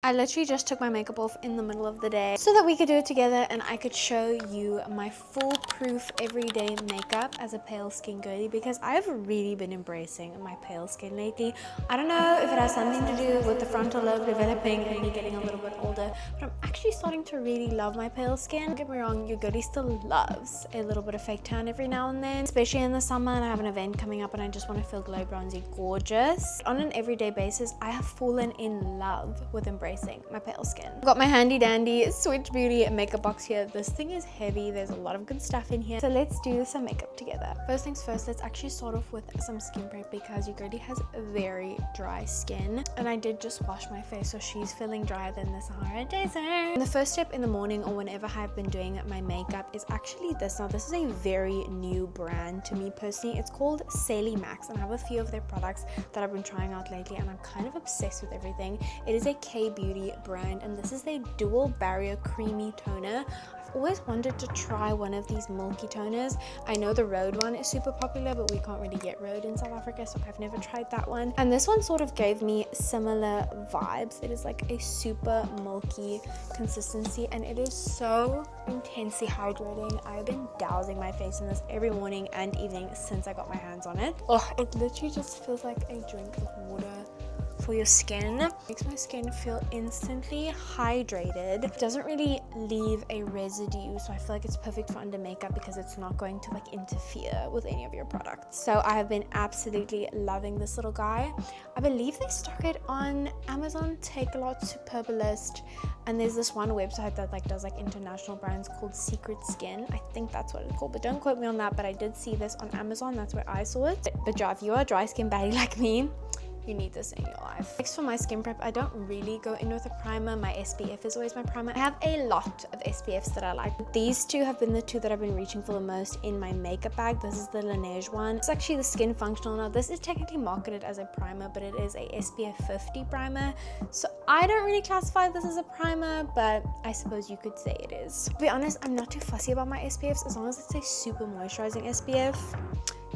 I literally just took my makeup off in the middle of the day so that we could do it together and I could show you my foolproof everyday makeup as a pale skin girly, because I've really been embracing my pale skin lately. I don't know if it has something to do with the frontal lobe developing and me getting a little bit older, but I'm actually starting to really love my pale skin. Don't get me wrong, your girly still loves a little bit of fake tan every now and then, especially in the summer and I have an event coming up and I just want to feel glow bronzy gorgeous. On an everyday basis, I have fallen in love with embracing my pale skin. I've got my handy dandy Switch Beauty makeup box here. This thing is heavy, there's a lot of good stuff in here, so let's do some makeup together. First things first, let's actually start off with some skin prep because your girly has very dry skin and I did just wash my face, so she's feeling drier than the Sahara Desert. And the first step in the morning or whenever I've been doing my makeup is actually this. Now this is a very new brand to me personally. It's called Sally Max and I have a few of their products that I've been trying out lately and I'm kind of obsessed with everything. It is a K-beauty brand and this is a dual barrier creamy toner. I've always wanted to try one of these milky toners. I know the Rhode one is super popular, but we can't really get Rhode in South Africa, so I've never tried that one. And this one sort of gave me similar vibes. It is like a super milky consistency and it is so intensely hydrating. I've been dousing my face in this every morning and evening since I got my hands on it. Oh, it literally just feels like a drink of water for your skin. It makes my skin feel instantly hydrated. It doesn't really leave a residue, so I feel like it's perfect for under makeup because it's not going to like interfere with any of your products. So I have been absolutely loving this little guy. I believe they stock it on Amazon, Takealot, Superbalist, and there's this one website that like does like international brands called Secret Skin. I think that's what it's called, but don't quote me on that. But I did see this on Amazon. That's where I saw it. But yeah, if you are a dry skin baddie like me, you need this in your life. Next, for my skin prep, I don't really go in with a primer. My SPF is always my primer. I have a lot of SPFs that I like. These two have been the two that I've been reaching for the most in my makeup bag. This is the Laneige one. It's actually the Skin Functional. Now this is technically marketed as a primer, but it is a SPF 50 primer. So I don't really classify this as a primer, but I suppose you could say it is. To be honest, I'm not too fussy about my SPFs as long as it's a super moisturizing SPF.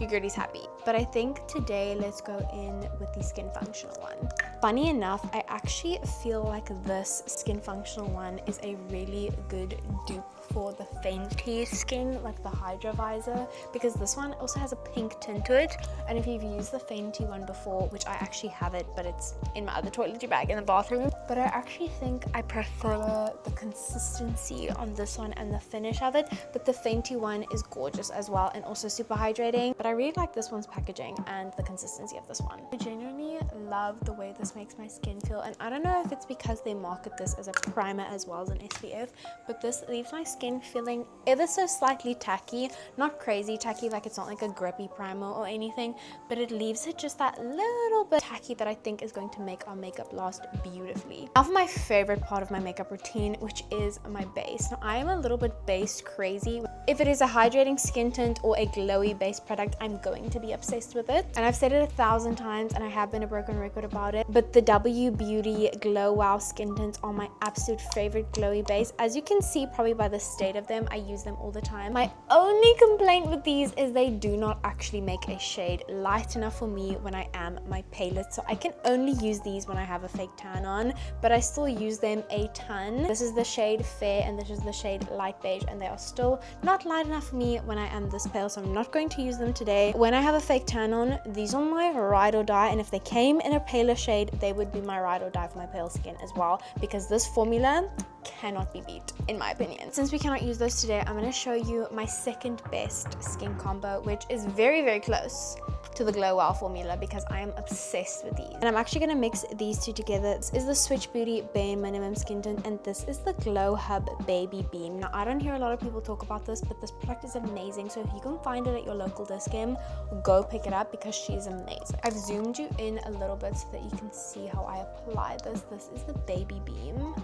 Your girlie's happy. But I think today let's go in with the Skin Functional one. Funny enough, I actually feel like this Skin Functional one is a really good dupe for the Fenty skin, like the Hydra Visor, because this one also has a pink tint to it. And if you've used the Fenty one before, which I actually have it, but it's in my other toiletry bag in the bathroom, but I actually think I prefer the consistency on this one and the finish of it. But the Fenty one is gorgeous as well and also super hydrating. But I really like this one's packaging and the consistency of this one. I genuinely love the way this makes my skin feel, and I don't know if it's because they market this as a primer as well as an SPF, but this leaves my skin feeling ever so slightly tacky. Not crazy tacky, like it's not like a grippy primer or anything, but it leaves it just that little bit tacky that I think is going to make our makeup last beautifully. Now for my favorite part of my makeup routine, which is my base. Now I am a little bit base crazy. If it is a hydrating skin tint or a glowy base product, I'm going to be obsessed with it. And I've said it 1,000 times and I have been a broken record about it, but the W Beauty Glow Wow skin tints are my absolute favorite glowy base. As you can see probably by the state of them, I use them all the time. My only complaint with these is they do not actually make a shade light enough for me when I am my palette. So I can only use these when I have a fake tan on, but I still use them a ton. This is the shade Fair and this is the shade Light Beige, and they are still not light enough for me when I am this pale, so I'm not going to use them today. When I have a fake tan on, these are my ride or die, and if they came in a paler shade, they would be my ride or die for my pale skin as well, because this formula cannot be beat in my opinion. Since we cannot use those today, I'm going to show you my second best skin combo, which is very close to the Glow Wow formula because I am obsessed with these. And I'm actually going to mix these two together. This is the Switch Beauty Bare Minimum Skin Tint and this is the Glow Hub Baby Beam. Now I don't hear a lot of people talk about this, but this product is amazing, so if you can find it at your local Discam, go pick it up because she's amazing. I've zoomed you in a little bit so that you can see how I apply this. This is the Baby Beam.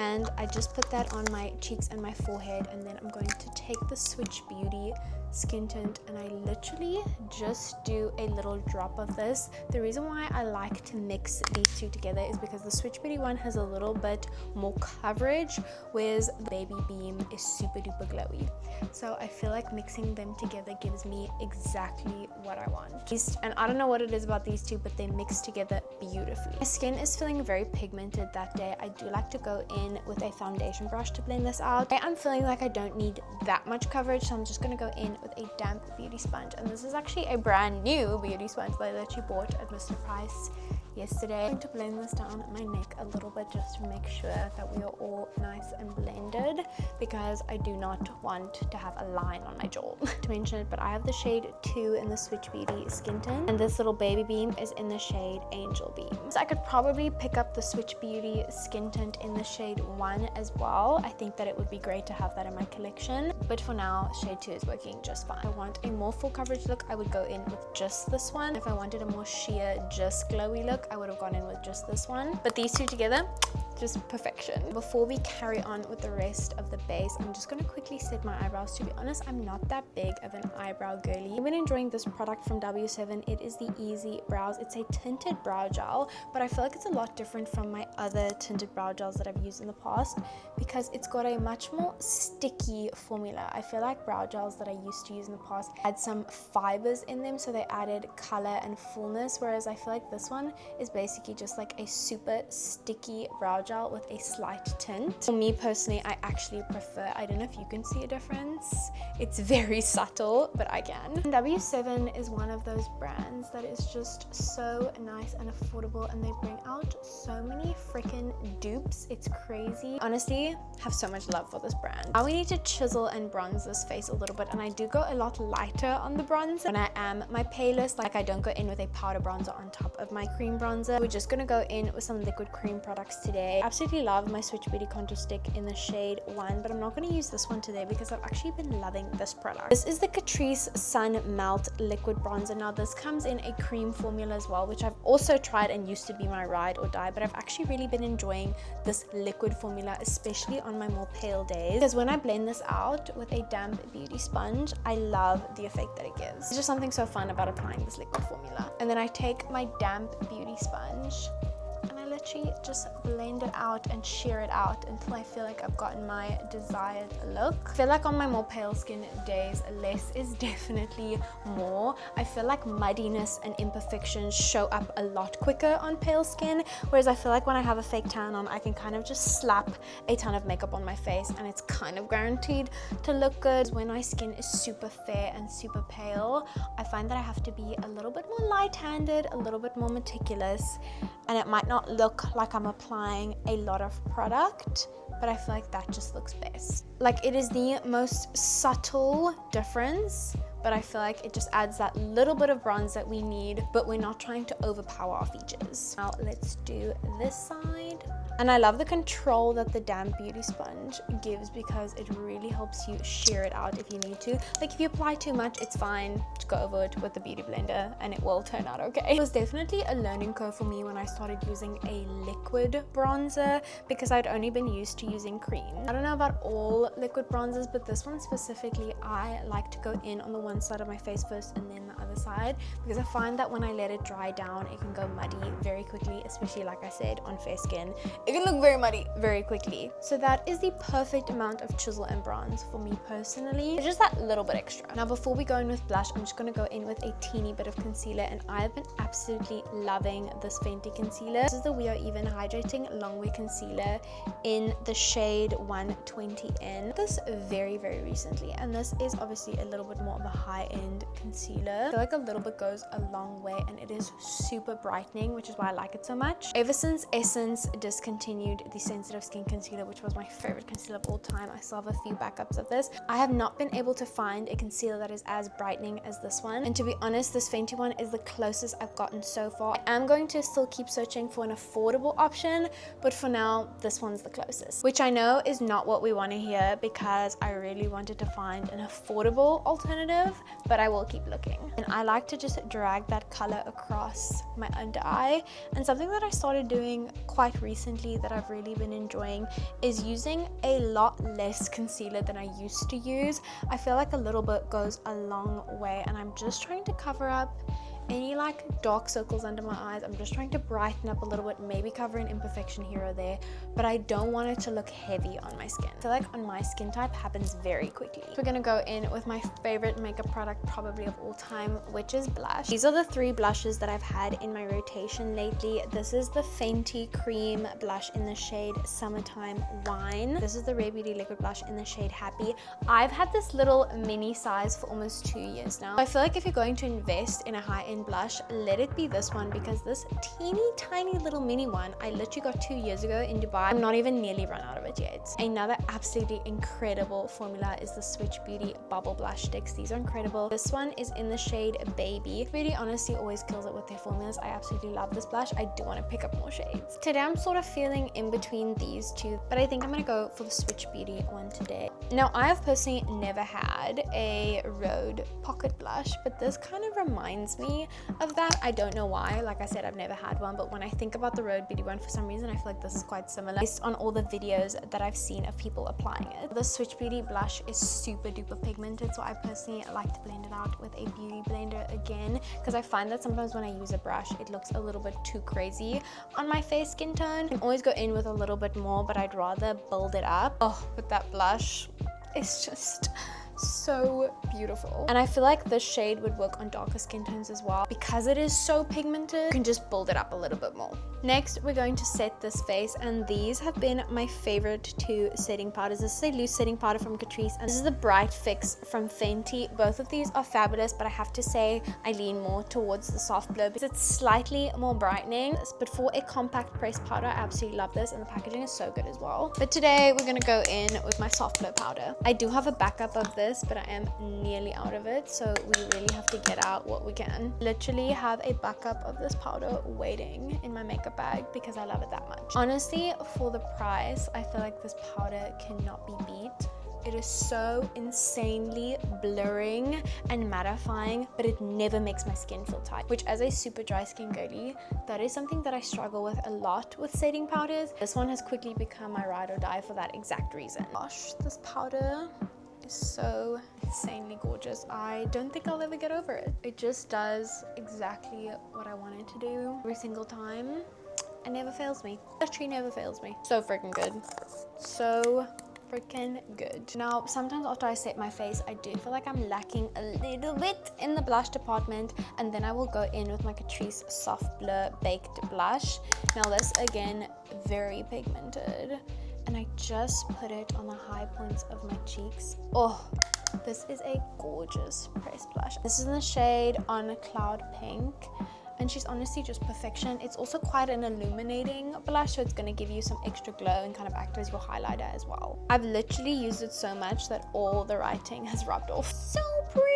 and I just put that on my cheeks and my forehead, and then I'm going to take the Switch Beauty skin tint and I literally just do a little drop of this. The reason why I like to mix these two together is because the Switch Beauty one has a little bit more coverage, whereas the Baby Beam is super duper glowy. So I feel like mixing them together gives me exactly what I want. And I don't know what it is about these two, but they mix together beautifully. My skin is feeling very pigmented that day. I do like to go in with a foundation brush to blend this out. I'm feeling like I don't need that much coverage, so I'm just going to go in with a damp beauty sponge, and this is actually a brand new beauty sponge that I actually bought at Mr. Price yesterday. I'm going to blend this down my neck a little bit just to make sure that we are all nice and blended, because I do not want to have a line on my jaw. To mention it, but I have the shade 2 in the Switch Beauty skin tint, and this little Baby Beam is in the shade Angel Beam. So I could probably pick up the Switch Beauty skin tint in the shade 1 as well. I think that it would be great to have that in my collection, but for now shade 2 is working just fine. If I want a more full coverage look, I would go in with just this one. If I wanted a more sheer, just glowy look, I would have gone in with just this one. But these two together, just perfection. Before we carry on with the rest of the base, I'm just going to quickly set my eyebrows. To be honest, I'm not that big of an eyebrow girly. I've been enjoying this product from W7. It is the Easy Brows. It's a tinted brow gel, but I feel like it's a lot different from my other tinted brow gels that I've used in the past because it's got a much more sticky formula. I feel like brow gels that I used to use in the past had some fibers in them, so they added color and fullness, whereas I feel like this one is basically just like a super sticky brow gel with a slight tint. For me personally, I actually prefer, I don't know if you can see a difference, it's very subtle, but I can. W7 is one of those brands that is just so nice and affordable, and they bring out so many freaking dupes. It's crazy. Honestly, have so much love for this brand. Now we need to chisel and bronze this face a little bit, and I do go a lot lighter on the bronzer when I am my palest. Like, I don't go in with a powder bronzer on top of my cream bronzer. We're just gonna go in with some liquid cream products today. I absolutely love my Switch Beauty contour stick in the shade 1, but I'm not going to use this one today because I've actually been loving this product. This is the Catrice Sun Melt Liquid Bronzer. Now this comes in a cream formula as well, which I've also tried and used to be my ride or die, but I've actually really been enjoying this liquid formula, especially on my more pale days, because when I blend this out with a damp beauty sponge, I love the effect that it gives. It's just something so fun about applying this liquid formula. And then I take my damp beauty sponge and I literally just blend it out and sheer it out until I feel like I've gotten my desired look. I feel like on my more pale skin days, less is definitely more. I feel like muddiness and imperfections show up a lot quicker on pale skin, whereas I feel like when I have a fake tan on, I can kind of just slap a ton of makeup on my face and it's kind of guaranteed to look good. When my skin is super fair and super pale, I find that I have to be a little bit more light-handed, a little bit more meticulous, and it might not look like I'm applying a lot of product, but I feel like that just looks best. Like, it is the most subtle difference, but I feel like it just adds that little bit of bronze that we need, but we're not trying to overpower our features. Now let's do this side. And I love the control that the damp beauty sponge gives because it really helps you sheer it out if you need to. Like, if you apply too much, it's fine to go over it with the beauty blender and it will turn out okay. It was definitely a learning curve for me when I started using a liquid bronzer because I'd only been used to using cream. I don't know about all liquid bronzers, but this one specifically, I like to go in on the one side of my face first and then the other side, because I find that when I let it dry down, it can go muddy very quickly, especially like I said on fair skin. It can look very muddy very quickly. So that is the perfect amount of chisel and bronze for me personally. It's just that little bit extra. Now before we go in with blush, I'm just going to go in with a teeny bit of concealer, and I've been absolutely loving this Fenty concealer. This is the We Are Even Hydrating Longwear Concealer in the shade 120N. This very recently, and this is obviously a little bit more of a high-end concealer. I feel like a little bit goes a long way, and it is super brightening, which is why I like it so much. Ever since Essence discontinued the Sensitive Skin Concealer, which was my favorite concealer of all time, I still have a few backups of this. I have not been able to find a concealer that is as brightening as this one, and to be honest, this Fenty one is the closest I've gotten so far. I am going to still keep searching for an affordable option, but for now, this one's the closest, which I know is not what we want to hear because I really wanted to find an affordable alternative, but I will keep looking. And I like to just drag that color across my under eye, and something that I started doing quite recently recently that I've really been enjoying is using a lot less concealer than I used to use. I feel like a little bit goes a long way, and I'm just trying to cover up any like dark circles under my eyes. I'm just trying to brighten up a little bit, maybe cover an imperfection here or there, but I don't want it to look heavy on my skin. I feel like on my skin type happens very quickly. We're gonna go in with my favorite makeup product probably of all time, which is blush. These are the 3 blushes that I've had in my rotation lately. This is the Fenty cream blush in the shade Summertime Wine. This is the Rare Beauty liquid blush in the shade Happy. I've had this little mini size for almost 2 years now. I feel like if you're going to invest in a high-end blush, let it be this one, because this teeny tiny little mini one I literally got 2 years ago in Dubai. I'm not even nearly run out of it yet. Another absolutely incredible formula is the Switch Beauty bubble blush sticks. These are incredible. This one is in the shade Baby. Beauty honestly always kills it with their formulas. I absolutely love this blush. I do want to pick up more shades. Today I'm sort of feeling in between these two, but I think I'm gonna go for the Switch Beauty one today. Now I have personally never had a Rhode pocket blush, but this kind of reminds me of that. I don't know why. Like I said, I've never had one, but when I think about the Rhode Beauty one, for some reason I feel like this is quite similar based on all the videos that I've seen of people applying it. The Switch Beauty blush is super duper pigmented, so I personally like to blend it out with a beauty blender again, because I find that sometimes when I use a brush it looks a little bit too crazy on my face skin tone. I can always go in with a little bit more, but I'd rather build it up. Oh, but that blush is just so beautiful, and I feel like this shade would work on darker skin tones as well because it is so pigmented. You can just build it up a little bit more. Next we're going to set this face, and these have been my favorite 2 setting powders. This is a loose setting powder from Catrice, and this is the Bright Fix from Fenty. Both of these are fabulous, but I have to say I lean more towards the soft glow because it's slightly more brightening, but for a compact press powder I absolutely love this, and the packaging is so good as well. But today we're gonna go in with my soft glow powder. I do have a backup of this, but I am nearly out of it, so we really have to get out what we can. Literally have a backup of this powder waiting in my makeup bag because I love it that much. Honestly, for the price, I feel like this powder cannot be beat. It is so insanely blurring and mattifying, but it never makes my skin feel tight, which as a super dry skin girly, that is something that I struggle with a lot with setting powders. This one has quickly become my ride or die for that exact reason. Gosh, this powder is so insanely gorgeous. I don't think I'll ever get over it. It just does exactly what I want it to do every single time. It never fails me. Literally never fails me. So freaking good. So freaking good. Now, sometimes after I set my face, I do feel like I'm lacking a little bit in the blush department, and then I will go in with my Catrice Soft Blur Baked Blush. Now this, again, very pigmented, and I just put it on the high points of my cheeks. Oh, this is a gorgeous pressed blush. This is in the shade On Cloud Pink, and she's honestly just perfection. It's also quite an illuminating blush, so it's going to give you some extra glow and kind of act as your highlighter as well. I've literally used it so much that all the writing has rubbed off. So pretty.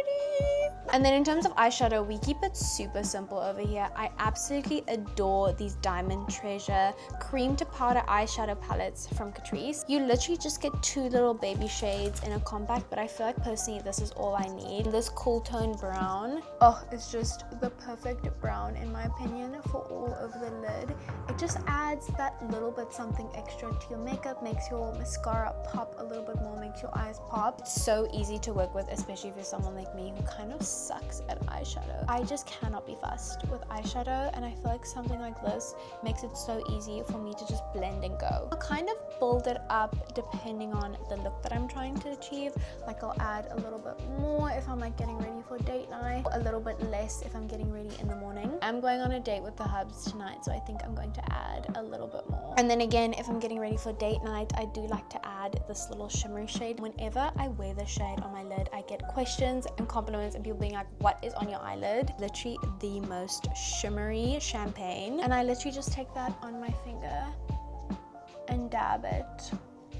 And then in terms of eyeshadow, we keep it super simple over here. I absolutely adore these Diamond Treasure cream to powder eyeshadow palettes from Catrice. You literally just get 2 little baby shades in a compact, but I feel like personally this is all I need. This cool tone brown, oh, it's just the perfect brown in my opinion for all over the lid. It just adds that little bit something extra to your makeup, makes your mascara pop a little bit more, makes your eyes pop. It's so easy to work with, especially if you're someone like me who kind of sucks at eyeshadow. I just cannot be fussed with eyeshadow, and I feel like something like this makes it so easy for me to just blend and go. I'll kind of build it up depending on the look that I'm trying to achieve. Like I'll add a little bit more if I'm like getting ready for date night, a little bit less if I'm getting ready in the morning. I'm going on a date with the hubs tonight, so I think I'm going to add a little bit more. And then again, if I'm getting ready for date night, I do like to add this little shimmery shade. Whenever I wear this shade on my lid, I get questions and compliments and people being like, what is on your eyelid? Literally the most shimmery champagne, and I literally just take that on my finger and dab it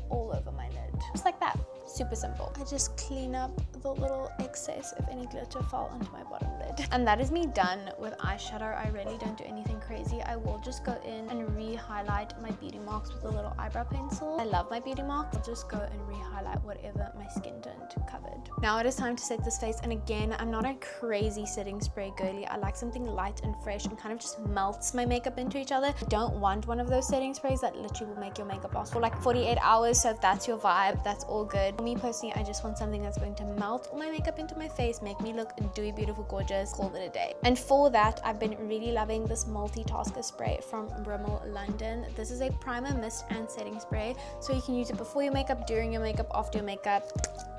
all over my lid, just like that. Super simple. I just clean up the little excess if any glitter fell onto my bottom lid. And that is me done with eyeshadow. I really don't do anything crazy. I will just go in and re-highlight my beauty marks with a little eyebrow pencil. I love my beauty marks. I'll just go and re-highlight whatever my skin tone covered. Now it is time to set this face, and again, I'm not a crazy setting spray girly. I like something light and fresh and kind of just melts my makeup into each other. I don't want one of those setting sprays that literally will make your makeup last for like 48 hours. So if that's your vibe, that's all good. For me personally, I just want something that's going to melt all my makeup into my face, make me look dewy, beautiful, gorgeous, call it a day. And for that, I've been really loving this multitasker spray from Rimmel London. This is a primer, mist, and setting spray. So you can use it before your makeup, during your makeup, after your makeup.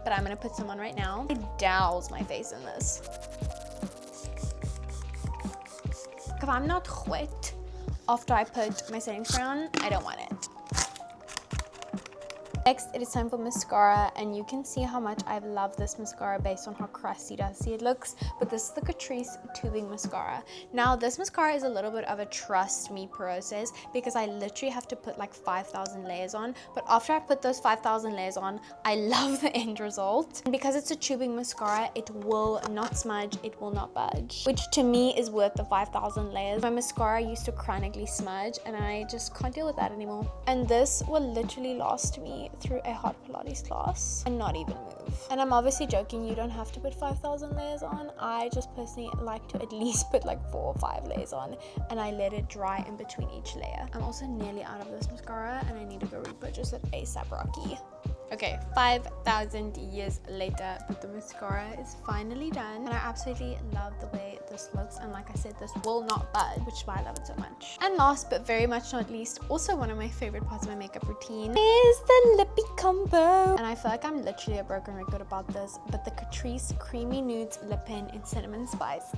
But I'm gonna put some on right now. It douse my face in this. If I'm not wet after I put my setting spray on, I don't want it. Next, it is time for mascara, and you can see how much I've loved this mascara based on how crusty dusty it looks, but this is the Catrice tubing mascara. Now, this mascara is a little bit of a trust me process because I literally have to put like 5,000 layers on, but after I put those 5,000 layers on, I love the end result. And because it's a tubing mascara, it will not smudge, it will not budge, which to me is worth the 5,000 layers. My mascara used to chronically smudge, and I just can't deal with that anymore. And this will literally last me through a hot Pilates class and not even move. And I'm obviously joking, you don't have to put 5,000 layers on. I just personally like to at least put like 4 or 5 layers on, and I let it dry in between each layer. I'm also nearly out of this mascara, and I need to go repurchase it ASAP Rocky. Okay, 5,000 years later, but the mascara is finally done, and I absolutely love the way this looks. And like I said, this will not budge, which is why I love it so much. And last but very much not least, also one of my favorite parts of my makeup routine is the lippy combo. And I feel like I'm literally a broken record about this, but the Catrice Creamy Nudes Lip Pen in Cinnamon Spice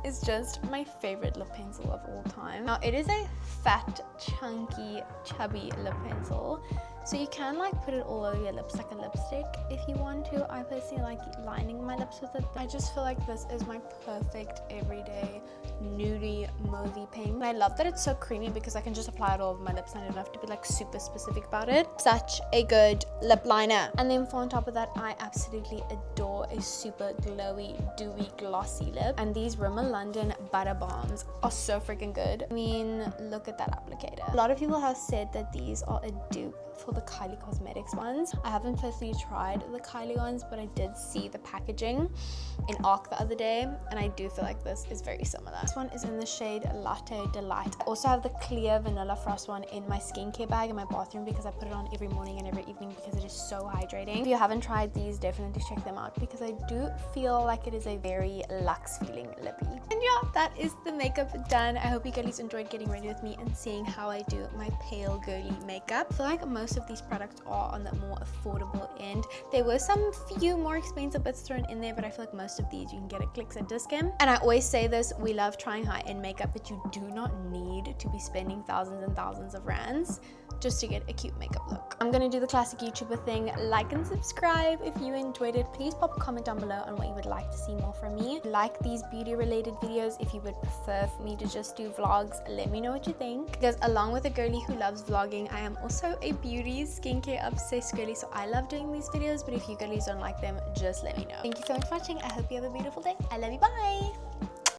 is just my favorite lip pencil of all time. Now, it is a fat, chunky, chubby lip pencil, so you can like put it all over your lips like a lipstick if you want to. I personally like lining my lips with it. I just feel like this is my perfect everyday nudie mauvey pink. And I love that it's so creamy because I can just apply it all over my lips and I don't have to be like super specific about it. Such a good lip liner. And then for on top of that, I absolutely adore a super glowy, dewy, glossy lip. And these Rimmel London Butter Bombs are so freaking good. I mean, look at that applicator. A lot of people have said that these are a dupe for the Kylie Cosmetics ones. I haven't personally tried the Kylie ones, but I did see the packaging in ARC the other day, and I do feel like this is very similar. This one is in the shade Latte Delight. I also have the clear Vanilla Frost one in my skincare bag in my bathroom because I put it on every morning and every evening because it is so hydrating. If you haven't tried these, definitely check them out because I do feel like it is a very luxe feeling lippy. And yeah, that is the makeup done. I hope you girlies enjoyed getting ready with me and seeing how I do my pale girly makeup. I feel like most of these products are on the more affordable end. There were some few more expensive bits thrown in there, but I feel like most of these you can get at clicks and discount. And I always say this, we love trying high-end makeup, but you do not need to be spending thousands and thousands of rands just to get a cute makeup look. I'm gonna do the classic YouTuber thing, like and subscribe. If you enjoyed it, please pop a comment down below on what you would like to see more from me. Like these beauty related videos. If you would prefer for me to just do vlogs, let me know what you think, because along with a girly who loves vlogging, I am also a beauty skincare obsessed girly, so I love doing these videos. But if you girlies don't like them, just let me know. Thank you so much for watching. I hope you have a beautiful day. I love you. Bye.